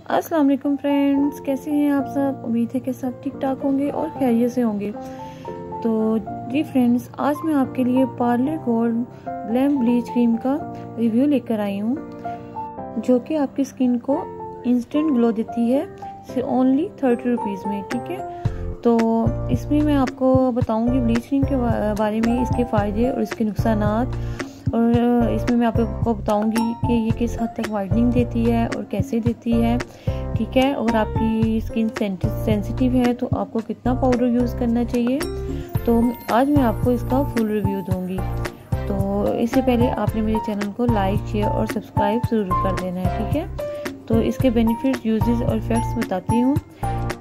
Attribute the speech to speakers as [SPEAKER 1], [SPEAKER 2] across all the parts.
[SPEAKER 1] अस्सलाम वालेकुम फ्रेंड्स, कैसे हैं आप सब। उम्मीद है कि सब ठीक ठाक होंगे और खैरियत से होंगे। तो जी फ्रेंड्स, आज मैं आपके लिए Parle gold glam bleach cream का रिव्यू लेकर आई हूँ, जो कि आपकी स्किन को इंस्टेंट ग्लो देती है ओनली 30 रुपीज़ में। ठीक है, तो इसमें मैं आपको बताऊंगी ब्लीच क्रीम के बारे में, इसके फ़ायदे और इसके नुकसानात, और इसमें मैं आपको बताऊंगी कि ये किस हद तक वाइटनिंग देती है और कैसे देती है। ठीक है, अगर आपकी स्किन सेंसिटिव है तो आपको कितना पाउडर यूज़ करना चाहिए। तो आज मैं आपको इसका फुल रिव्यू दूंगी। तो इससे पहले आपने मेरे चैनल को लाइक, शेयर और सब्सक्राइब ज़रूर कर देना है। ठीक है, तो इसके बेनिफिट्स, यूजेस और इफेक्ट्स बताती हूँ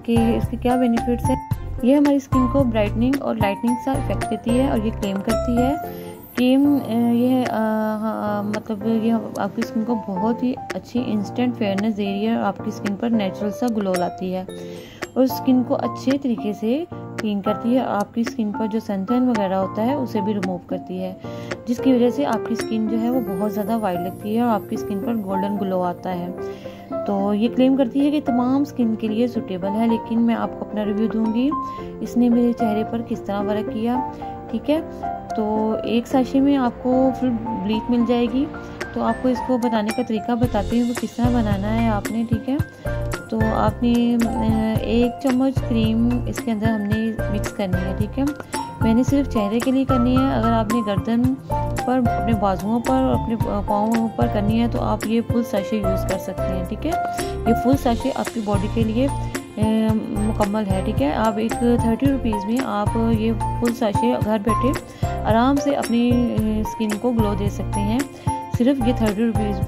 [SPEAKER 1] कि इसके क्या बेनिफिट्स हैं। ये हमारी स्किन को ब्राइटनिंग और लाइटनिंग सा इफेक्ट देती है और ये क्लेम करती है क्रीम ये मतलब ये आपकी स्किन को बहुत ही अच्छी इंस्टेंट फेयरनेस दे रही है और आपकी स्किन पर नेचुरल सा ग्लो लाती है और स्किन को अच्छे तरीके से क्लीन करती है। आपकी स्किन पर जो सनटैन वगैरह होता है उसे भी रिमूव करती है, जिसकी वजह से आपकी स्किन जो है वो बहुत ज़्यादा वाइट लगती है और आपकी स्किन पर गोल्डन ग्लो आता है। तो ये क्लेम करती है कि तमाम स्किन के लिए सूटेबल है, लेकिन मैं आपको अपना रिव्यू दूंगी इसने मेरे चेहरे पर किस तरह वर्क किया। ठीक है, तो एक साशे में आपको फुल ब्लीच मिल जाएगी। तो आपको इसको बनाने का तरीका बताती हूँ कि किस तरह बनाना है आपने। ठीक है, तो आपने 1 चम्मच क्रीम इसके अंदर हमने मिक्स करनी है। ठीक है, मैंने सिर्फ चेहरे के लिए करनी है। अगर आपने गर्दन पर, अपने बाजुओं पर, अपने पाँवों पर करनी है तो आप ये फुल साशे यूज़ कर सकते हैं। ठीक है, ये फुल साशे आपकी बॉडी के लिए मुकम्मल है। ठीक है, आप एक 30 रुपीज़ में आप ये फुल साशे घर बैठे आराम से अपनी स्किन को ग्लो दे सकते हैं, सिर्फ ये 30 रुपीज़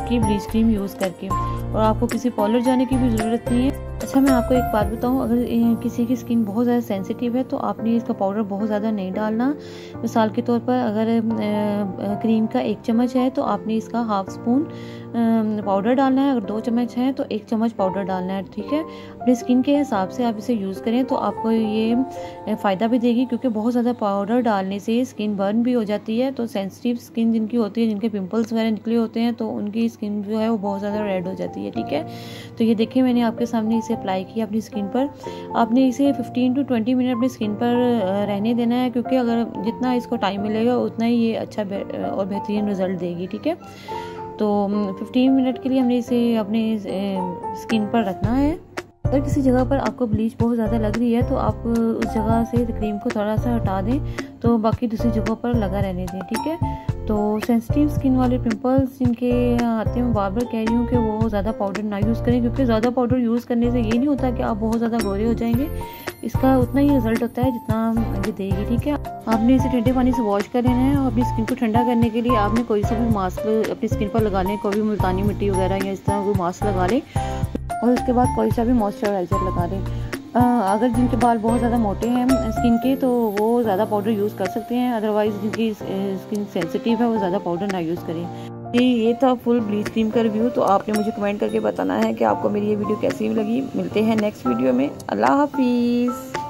[SPEAKER 1] की ब्लीच क्रीम यूज़ करके, और आपको किसी पार्लर जाने की भी ज़रूरत नहीं है। अच्छा, मैं आपको एक बात बताऊं, अगर किसी की स्किन बहुत ज़्यादा सेंसिटिव है तो आपने इसका पाउडर बहुत ज़्यादा नहीं डालना। मिसाल के तौर पर अगर क्रीम का 1 चम्मच है तो आपने इसका हाफ स्पून पाउडर डालना है। अगर 2 चम्मच है तो 1 चम्मच पाउडर डालना है। ठीक है, अपनी स्किन के हिसाब से आप इसे यूज़ करें तो आपको ये फ़ायदा भी देगी, क्योंकि बहुत ज़्यादा पाउडर डालने से स्किन बर्न भी हो जाती है। तो सेंसिटिव स्किन जिनकी होती है, जिनके पिंपल्स वगैरह निकले होते हैं, तो उनकी स्किन जो है वो बहुत ज़्यादा रेड हो जाती है। ठीक है, तो ये देखिए मैंने आपके सामने इसे अप्लाई किया अपनी स्किन पर। आपने इसे 15 to 20 मिनट अपनी स्किन पर रहने देना है, क्योंकि अगर जितना इसको टाइम मिलेगा उतना ही ये अच्छा और बेहतरीन रिजल्ट देगी। ठीक है, तो 15 मिनट के लिए हमने इसे अपने स्किन पर रखना है। अगर किसी जगह पर आपको ब्लीच बहुत ज़्यादा लग रही है तो आप उस जगह से क्रीम को थोड़ा सा हटा दें, तो बाकी दूसरी जगहों पर लगा रहने दें। ठीक है, तो सेंसिटिव स्किन वाले पिंपल्स जिनके आते हैं, बार बार कह रही हूँ कि वो ज़्यादा पाउडर ना यूज़ करें, क्योंकि ज़्यादा पाउडर यूज़ करने से ये नहीं होता कि आप बहुत ज़्यादा गोरे हो जाएंगे। इसका उतना ही रिजल्ट होता है जितना ये देगी। ठीक है, आपने इसे ठंडे पानी से वॉश कर लेना है और अपनी स्किन को ठंडा करने के लिए आपने कोई सा भी मास्क अपनी स्किन पर लगा लें, कोई भी मुल्तानी मिट्टी वगैरह या इस तरह कोई मास्क लगा लें, और उसके बाद कोई सा भी मॉइस्चराइज़र लगा दें। अगर जिनके बाल बहुत ज़्यादा मोटे हैं स्किन के तो वो ज़्यादा पाउडर यूज़ कर सकते हैं, अदरवाइज़ जिनकी स्किन सेंसिटिव है वो ज़्यादा पाउडर ना यूज़ करें। ये था फुल ब्लीच क्रीम का रिव्यू। तो आपने मुझे कमेंट करके बताना है कि आपको मेरी ये वीडियो कैसी लगी। मिलते हैं नेक्स्ट वीडियो में। अल्लाह हाफिज़।